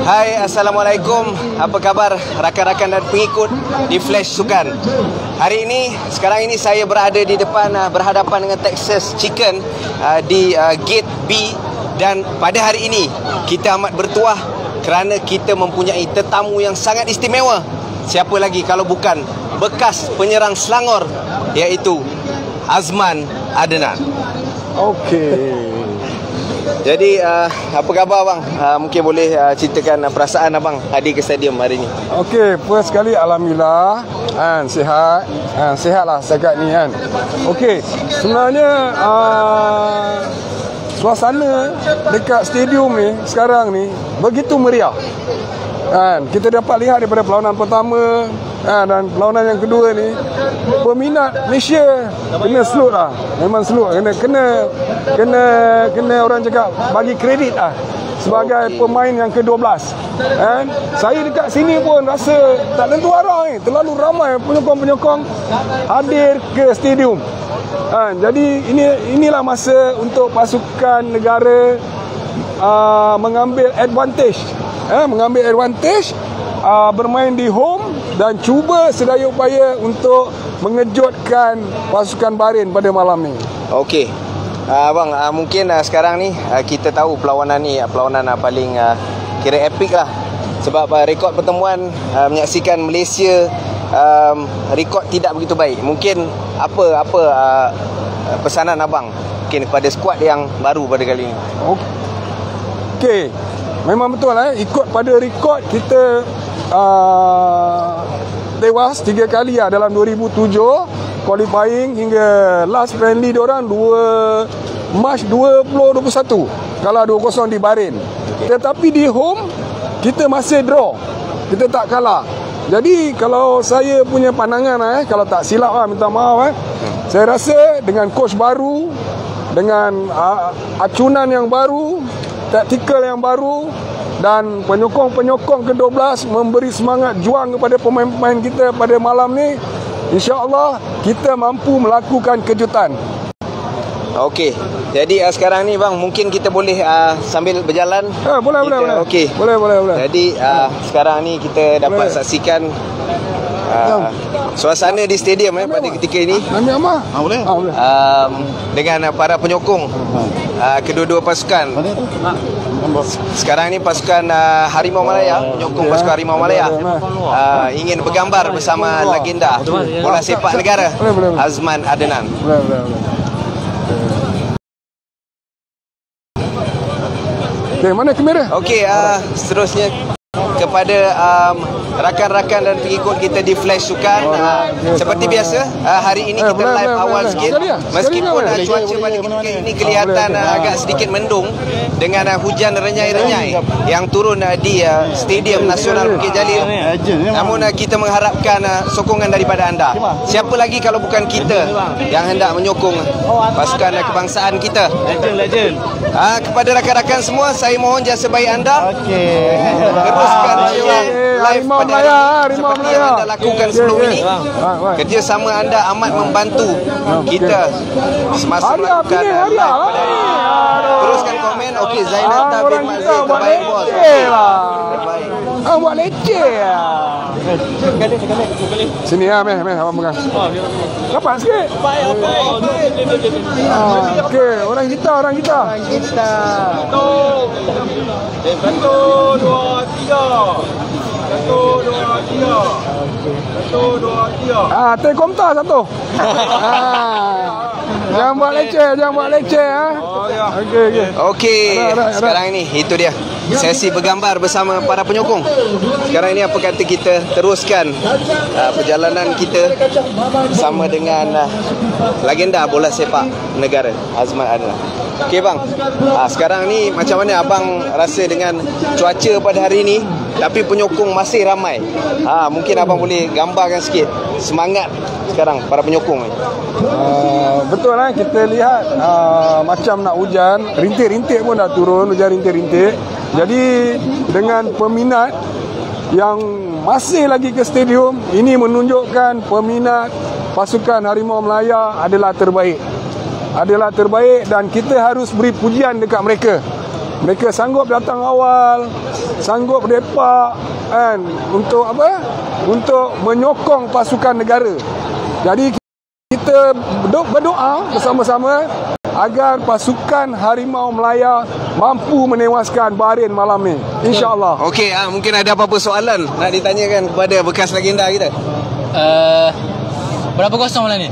Hai, Assalamualaikum. Apa khabar rakan-rakan dan pengikut di Flash Sukan? Hari ini, sekarang ini saya berada di depan berhadapan dengan Texas Chicken di Gate B. Dan pada hari ini kita amat bertuah kerana kita mempunyai tetamu yang sangat istimewa. Siapa lagi kalau bukan bekas penyerang Selangor, iaitu Azman Adnan. Okey. Jadi apa khabar abang? Mungkin boleh ceritakan perasaan abang hadir ke stadium hari ini. Okey, first sekali alhamdulillah sihat. Sihatlah setakat ni kan. Okey, sebenarnya suasana dekat stadium ni sekarang ni begitu meriah. Kita dapat lihat daripada perlawanan pertama dan perlawanan yang kedua ni, peminat Malaysia kena salute lah. Memang salute, kena orang cakap bagi kredit lah sebagai pemain yang ke-12. Saya dekat sini pun rasa tak tentu arah ni, terlalu ramai penyokong-penyokong hadir ke stadium. Jadi inilah masa untuk pasukan negara mengambil advantage, bermain di home dan cuba sedaya upaya untuk mengejutkan pasukan Bahrain pada malam ni. Okey. Abang, mungkin sekarang ni kita tahu perlawanan ni perlawanan paling kira epik lah. Sebab rekod pertemuan menyaksikan Malaysia rekod tidak begitu baik. Mungkin apa pesanan abang mungkin kepada skuad yang baru pada kali ini? Okey. Memang betul ikut pada rekod kita tewas 3 kali dalam 2007 qualifying hingga last friendly diorang 2 Mac 2021 kalah 2-0 di Bahrain. Tetapi di home kita masih draw, kita tak kalah. Jadi kalau saya punya pandangan kalau tak silap minta maaf saya rasa dengan coach baru, dengan acunan yang baru, taktikal yang baru dan penyokong-penyokong ke-12 memberi semangat juang kepada pemain-pemain kita pada malam ni, insya-Allah kita mampu melakukan kejutan. Okey. Jadi sekarang ni bang, mungkin kita boleh sambil berjalan. Boleh. Okey. Boleh. Jadi sekarang ni kita dapat saksikan suasana di stadium pada ketika ini. Boleh. Dengan para penyokong kedua-dua pasukan. Sekarang ni pasukan Harimau Malaya, penyokong pasukan Harimau Malaya ingin bergambar bersama legenda bola sepak negara Azman Adnan. Okey, mana kamera? Okey, seterusnya kepada rakan-rakan dan pengikut kita di Flash Sukan. Seperti biasa, hari ini kita live awal sikit. Meskipun cuaca pada ketika ini kelihatan agak sedikit mendung dengan hujan renyai-renyai yang turun di Stadium Nasional Bukit Jalil. Namun kita mengharapkan sokongan daripada anda. Siapa lagi kalau bukan kita yang hendak menyokong pasukan kebangsaan kita. Kepada rakan-rakan semua, saya mohon jasa baik anda. Teruskan live pada hari seperti yang anda lakukan sebelum ini. Kerjasama anda amat membantu kita semasa melakukan live pada hari ini. Teruskan komen. Okey, Zainata bin Mazid terbaik bos. Terbaik. Buat leceh sini meh abang pegang. Dapat sikit. Okey, orang kita. 1, 2, 3. Telekomta satu. Jangan buat leceh. Okey. Sekarang ini itu dia sesi bergambar bersama para penyokong. Sekarang ini apa kata kita teruskan perjalanan kita bersama dengan legenda bola sepak negara Azman Adnan. Okey bang, sekarang ni macam mana abang rasa dengan cuaca pada hari ini tapi penyokong masih ramai? Mungkin abang boleh gambarkan sikit semangat sekarang para penyokong ni. Betul kita lihat macam nak hujan, rintik-rintik pun dah turun, hujan rintik-rintik. Jadi dengan peminat yang masih lagi ke stadium, ini menunjukkan peminat pasukan Harimau Malaya adalah terbaik. adalah terbaik dan kita harus beri pujian dekat mereka. Mereka sanggup datang awal, sanggup depak kan, untuk apa? Untuk menyokong pasukan negara. Jadi kita berdoa bersama-sama agar pasukan Harimau Melaya mampu menewaskan Bahrain malam ni, insya-Allah. Okey, mungkin ada apa-apa soalan nak ditanyakan kepada bekas legenda kita? Berapa kosong malam ni?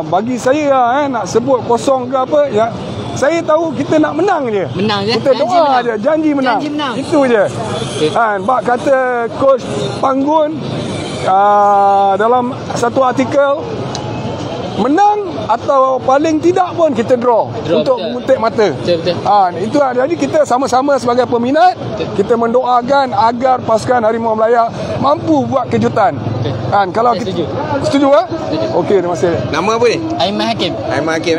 Bagi saya nak sebut kosong ke apa ya, saya tahu kita nak menang je. Menang je. Kita doa je, janji menang. Itu je. Bak kata coach Panggun dalam satu artikel, menang atau paling tidak pun kita draw untuk mengutik mata. Betul. Itu jadi kita sama-sama sebagai peminat kita mendoakan agar pasukan Harimau Melaya mampu buat kejutan. Kalau kita setuju Okey, terima kasih. Nama apa ni? Aiman Hakim. Aiman Hakim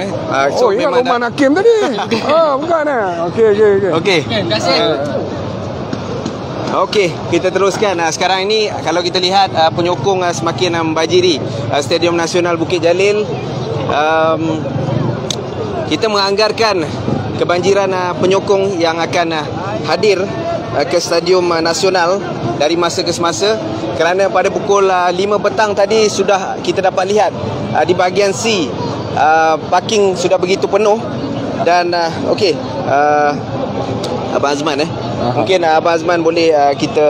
So memang Roman Hakim tadi. Bukan Okey. Terima kasih. Okey, kita teruskan. Sekarang ini kalau kita lihat penyokong semakin membajiri Stadium Nasional Bukit Jalil. Kita menganggarkan kebanjiran penyokong yang akan hadir ke Stadium Nasional dari masa ke semasa, kerana pada pukul 5 petang tadi sudah kita dapat lihat di bahagian C parking sudah begitu penuh. Dan okey, Abang Azman mungkin Abang Azman boleh kita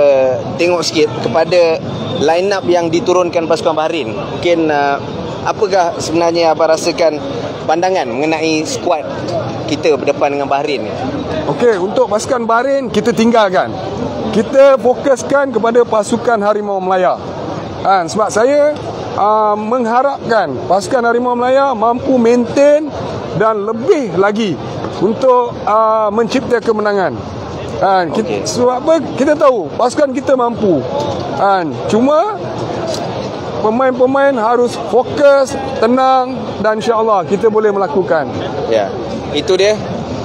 tengok sikit kepada line up yang diturunkan pasukan Bahrain. Mungkin apakah sebenarnya Abang rasakan pandangan mengenai skuad kita berdepan dengan Bahrain ni? Okey, untuk pasukan Bahrain kita tinggalkan. Kita fokuskan kepada pasukan Harimau Melaya. Sebab saya mengharapkan pasukan Harimau Melaya mampu maintain dan lebih lagi untuk mencipta kemenangan. Sebab apa? Kita tahu pasukan kita mampu. Cuma pemain-pemain harus fokus, tenang, dan insya-Allah kita boleh melakukan. Ya. Itu dia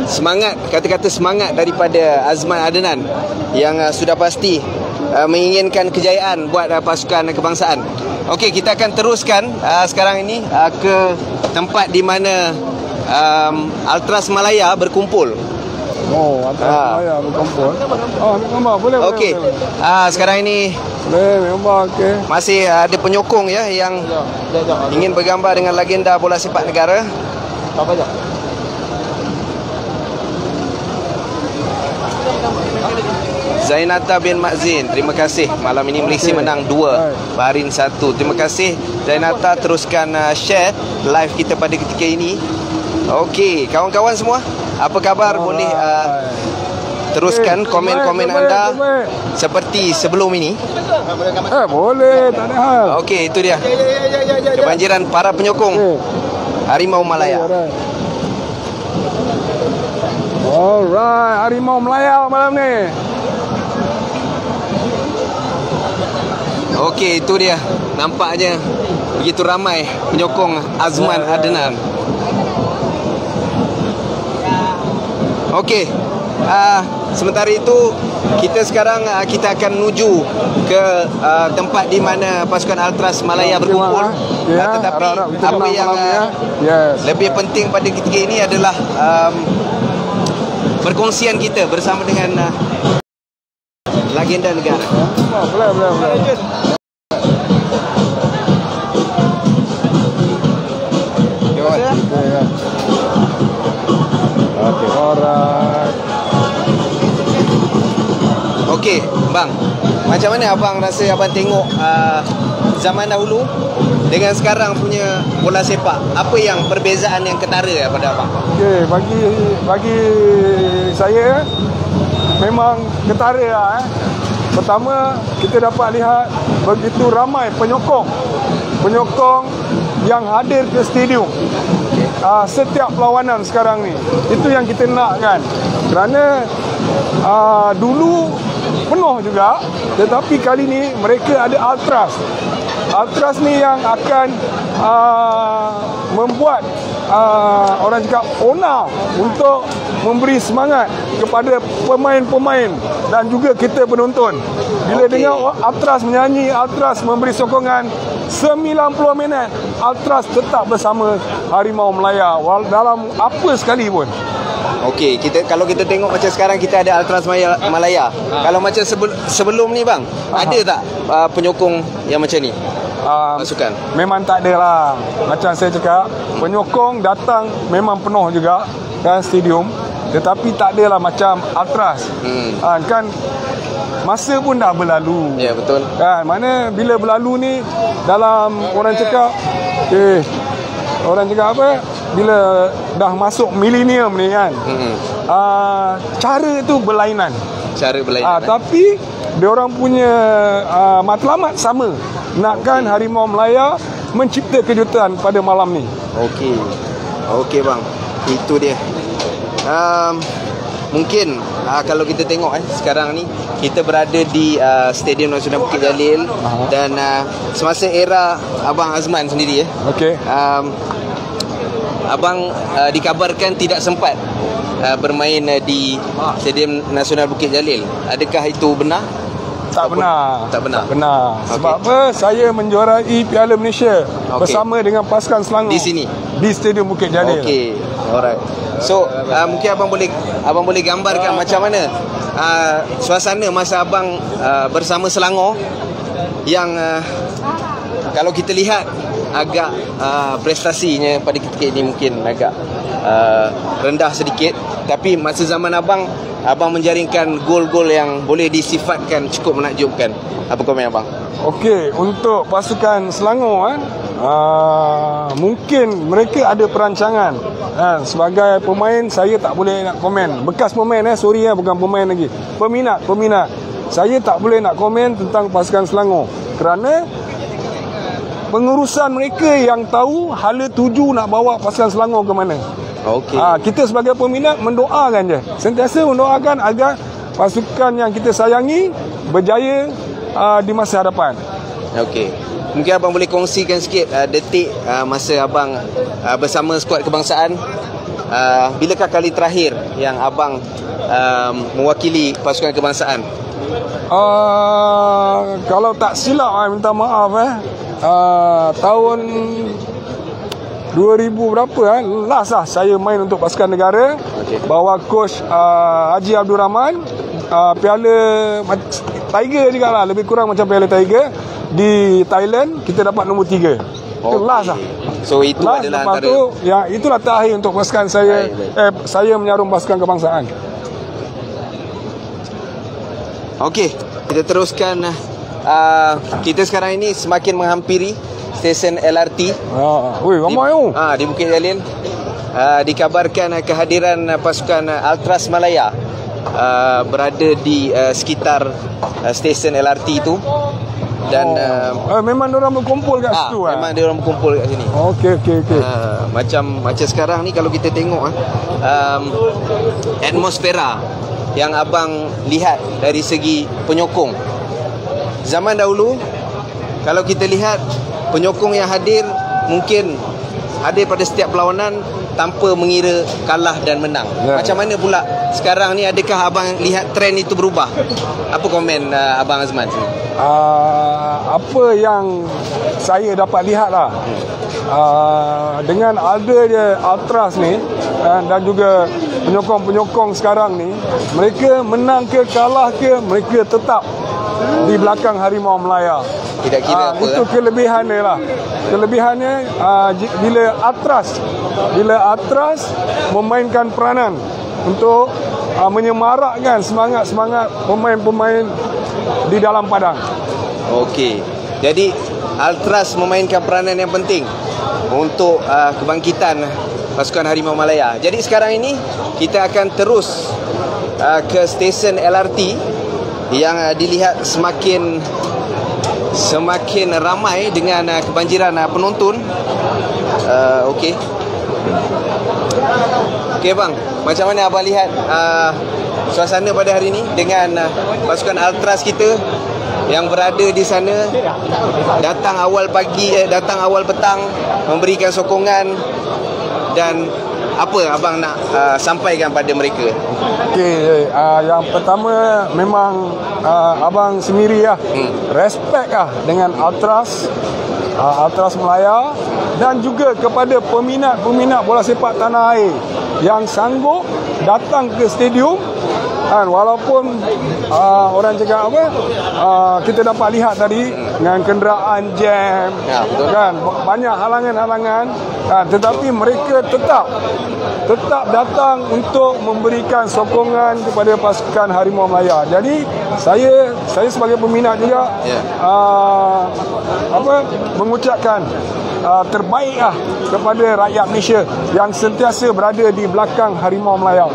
semangat, kata-kata semangat daripada Azman Adnan yang sudah pasti menginginkan kejayaan buat pasukan kebangsaan. Okey, kita akan teruskan sekarang ini ke tempat di mana Ultras Malaya berkumpul. Ultras Malaya berkumpul. Ambil gambar boleh. Okey. Sekarang ini boleh gambar. Okey. Masih ada penyokong ya yang ingin bergambar dengan legenda bola sepak negara. Apa je? Zainata bin Mazin, terima kasih. Malam ini Malaysia menang 2, Bahrain 1. Terima kasih Zainata, teruskan share live kita pada ketika ini. Okey, kawan-kawan semua, apa khabar? Boleh teruskan komen-komen anda seperti sebelum ini. Boleh, tak ada hal. Okey, itu dia kebanjiran para penyokong Harimau Malaya. Alright, Harimau Melaya malam ni. Okey, itu dia. Nampaknya begitu ramai penyokong Azman Adnan. Okey. Sementara itu kita sekarang kita akan menuju ke tempat di mana pasukan Ultras Malaya berkumpul. Tetapi apa yang lebih penting pada ketika ini adalah perkongsian kita bersama dengan legenda negara. Boleh. Okey, alright. Okey, bang. Macam mana abang rasa abang tengok zaman dahulu dengan sekarang punya bola sepak? Apa yang perbezaan yang ketara pada abang? Okey, bagi saya memang ketara Pertama, kita dapat lihat begitu ramai penyokong yang hadir ke stadium. Setiap perlawanan sekarang ni, itu yang kita nakkan. Kerana dulu penuh juga, tetapi kali ni mereka ada Ultras ni yang akan membuat orang cakap ona untuk memberi semangat kepada pemain-pemain dan juga kita penonton. Bila dengar Ultras menyanyi, Ultras memberi sokongan 90 minit, Ultras tetap bersama Harimau Melaya dalam apa sekali pun. Okey, kalau kita tengok macam sekarang kita ada Ultras Malaya. Kalau macam sebelum ni bang, ada tak penyokong yang macam ni? Pasukan? Memang tak ada lah. Macam saya cakap, penyokong datang memang penuh juga kan stadium, tetapi tak adalah macam Ultras. Kan masa pun dah berlalu. Ya, betul. Kan mana bila berlalu ni dalam orang cakap apa? Bila dah masuk milenium ni kan, cara tu berlainan. Tapi diorang punya matlamat sama, nakkan Harimau Melaya mencipta kejutan pada malam ni. Okey bang, itu dia. Mungkin kalau kita tengok sekarang ni kita berada di Stadium Nasional Bukit Jalil dan semasa era Abang Azman sendiri Abang dikabarkan tidak sempat bermain di Stadium Nasional Bukit Jalil. Adakah itu benar? Tak benar. Sebab Okay. apa? Saya menjuarai Piala Malaysia bersama dengan pasukan Selangor di sini, di Stadium Bukit Jalil. Okey, alright. So mungkin abang boleh gambarkan macam mana suasana masa abang bersama Selangor yang kalau kita lihat agak prestasinya pada ketika ini mungkin agak rendah sedikit, tapi masa zaman abang menjaringkan gol-gol yang boleh disifatkan cukup menakjubkan. Apa komen abang? Okey, untuk pasukan Selangor mungkin mereka ada perancangan. Sebagai pemain saya tak boleh nak komen. Bekas pemain sorry bukan pemain lagi. Peminat. Saya tak boleh nak komen tentang pasukan Selangor kerana pengurusan mereka yang tahu hala tuju nak bawa pasukan Selangor ke mana. Kita sebagai peminat mendoakan je. Sentiasa mendoakan agar pasukan yang kita sayangi berjaya di masa hadapan. Mungkin abang boleh kongsikan sikit detik masa abang bersama skuad kebangsaan. Bilakah kali terakhir yang abang mewakili pasukan kebangsaan? Kalau tak silap minta maaf tahun 2000 berapa last lah saya main untuk pasukan negara. Bawa coach Haji Abdul Rahman, Piala Tiger juga lah, lebih kurang macam Piala Tiger di Thailand. Kita dapat nombor 3. Itu last lah. So itu last, adalah antara tu, itulah terakhir untuk pasukan saya. Saya menyarum pasukan kebangsaan. Okey, kita teruskan. Kita sekarang ini semakin menghampiri stesen LRT. Ramai di Bukit Jalil. Dikabarkan kehadiran pasukan Ultras Malaya berada di sekitar stesen LRT itu. Dan memang diorang berkumpul kat situ memang diorang berkumpul kat sini. Okey. Macam sekarang ni kalau kita tengok atmosfera yang abang lihat dari segi penyokong. Zaman dahulu kalau kita lihat penyokong yang hadir mungkin hadir pada setiap perlawanan tanpa mengira kalah dan menang. Macam mana pula sekarang ni, adakah abang lihat trend itu berubah? Apa komen abang Azman sini? Apa yang saya dapat lihat lah, dengan ada je Ultras ni dan juga penyokong-penyokong sekarang ni, mereka menang ke kalah ke, mereka tetap di belakang Harimau Melaya. Tidak kira apa itu kelebihannya lah. Kelebihannya bila Ultras memainkan peranan untuk menyemarakkan semangat-semangat pemain-pemain di dalam padang. Okey. Jadi Ultras memainkan peranan yang penting untuk kebangkitan pasukan Harimau Malaya. Jadi sekarang ini kita akan terus ke stesen LRT yang dilihat semakin ramai dengan kebanjiran penonton. Okey bang, macam mana abang lihat suasana pada hari ini dengan pasukan Ultras kita yang berada di sana, datang awal petang memberikan sokongan dan apa abang nak sampaikan pada mereka? Okey, yang pertama memang abang sendiri lah respect lah dengan Ultras Melaya dan juga kepada peminat bola sepak tanah air yang sanggup datang ke stadium. Walaupun orang cakap apa, kita dapat lihat tadi dengan kenderaan jam, kan, banyak halangan-halangan, tetapi mereka tetap datang untuk memberikan sokongan kepada pasukan Harimau Melaya. Jadi saya sebagai peminat juga mengucapkan terbaik kepada rakyat Malaysia yang sentiasa berada di belakang Harimau Melaya.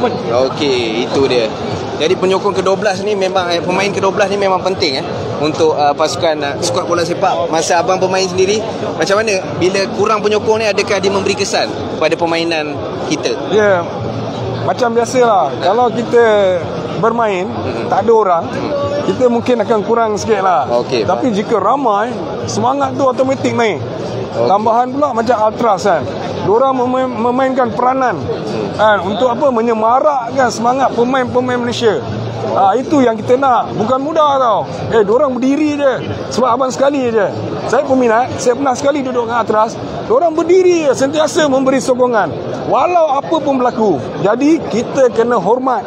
Okey, itu dia. Jadi penyokong ke-12 ni memang pemain ke-12 ni memang penting untuk pasukan skuad bola sepak. Masa abang bermain sendiri, macam mana bila kurang penyokong ni, adakah dia memberi kesan pada permainan kita? Ya, macam biasalah. Kalau kita bermain tak ada orang, kita mungkin akan kurang sikit lah. Tapi jika ramai, semangat tu automatik naik. Tambahan pula macam Ultras kan, diorang memainkan peranan untuk apa, menyemarakkan semangat pemain-pemain Malaysia. Itu yang kita nak. Bukan mudah tau. Diorang berdiri je. Sebab abang sekali je, saya peminat, saya pernah sekali duduk dengan Ultras. Diorang berdiri je, sentiasa memberi sokongan walau apa pun berlaku. Jadi kita kena hormat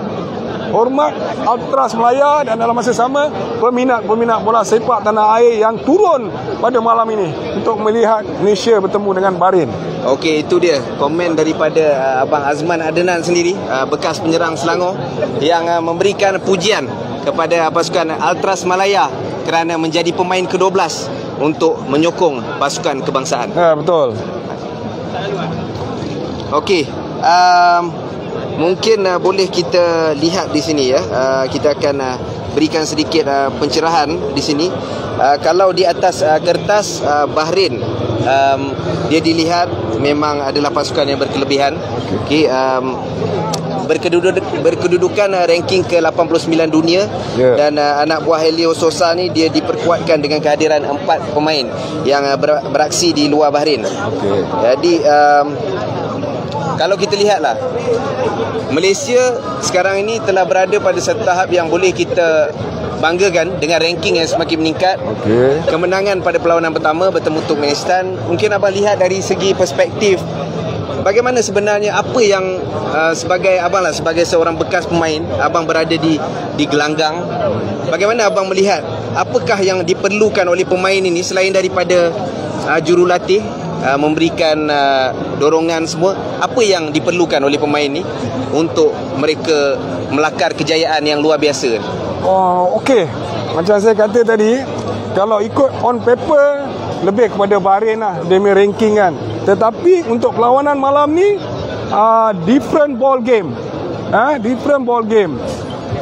Ultras Melaya dan dalam masa sama peminat-peminat bola sepak tanah air yang turun pada malam ini untuk melihat Malaysia bertemu dengan Bahrain. Okey, itu dia komen daripada Abang Azman Adenan sendiri, bekas penyerang Selangor, yang memberikan pujian kepada pasukan Ultras Melaya kerana menjadi pemain ke-12 untuk menyokong pasukan kebangsaan. Betul. Okey, mungkin boleh kita lihat di sini ya. Kita akan berikan sedikit pencerahan di sini. Kalau di atas kertas Bahrain, dia dilihat memang adalah pasukan yang berkelebihan. Okey, berkedudukan ranking ke-89 dunia, dan anak buah Helio Sosa ni dia diperkuatkan dengan kehadiran 4 pemain yang beraksi di luar Bahrain. Jadi kalau kita lihatlah, Malaysia sekarang ini telah berada pada satu tahap yang boleh kita banggakan dengan ranking yang semakin meningkat. Kemenangan pada perlawanan pertama bertemu Turkmenistan. Mungkin abang lihat dari segi perspektif, bagaimana sebenarnya apa yang sebagai abang lah, sebagai seorang bekas pemain, abang berada di gelanggang. Bagaimana abang melihat apakah yang diperlukan oleh pemain ini selain daripada jurulatih memberikan dorongan semua? Apa yang diperlukan oleh pemain ni untuk mereka melakar kejayaan yang luar biasa? Okey, macam saya kata tadi, kalau ikut on paper lebih kepada Bahrain lah demi ranking kan. Tetapi untuk perlawanan malam ni different ball game.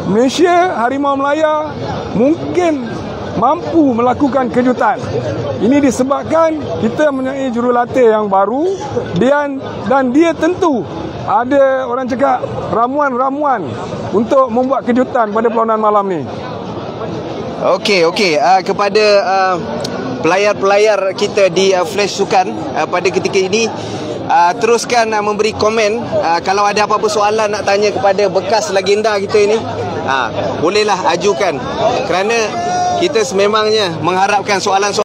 Malaysia, Harimau Melaya mungkin mampu melakukan kejutan. Ini disebabkan kita mempunyai jurulatih yang baru, dan dia tentu ada orang cakap ramuan-ramuan untuk membuat kejutan pada perlawanan malam ni. Okey, kepada pelayar-pelayar kita di Flash Sukan pada ketika ini, teruskan memberi komen. Kalau ada apa-apa soalan nak tanya kepada bekas legenda kita ini, bolehlah ajukan, kerana kita sememangnya mengharapkan soalan-soalan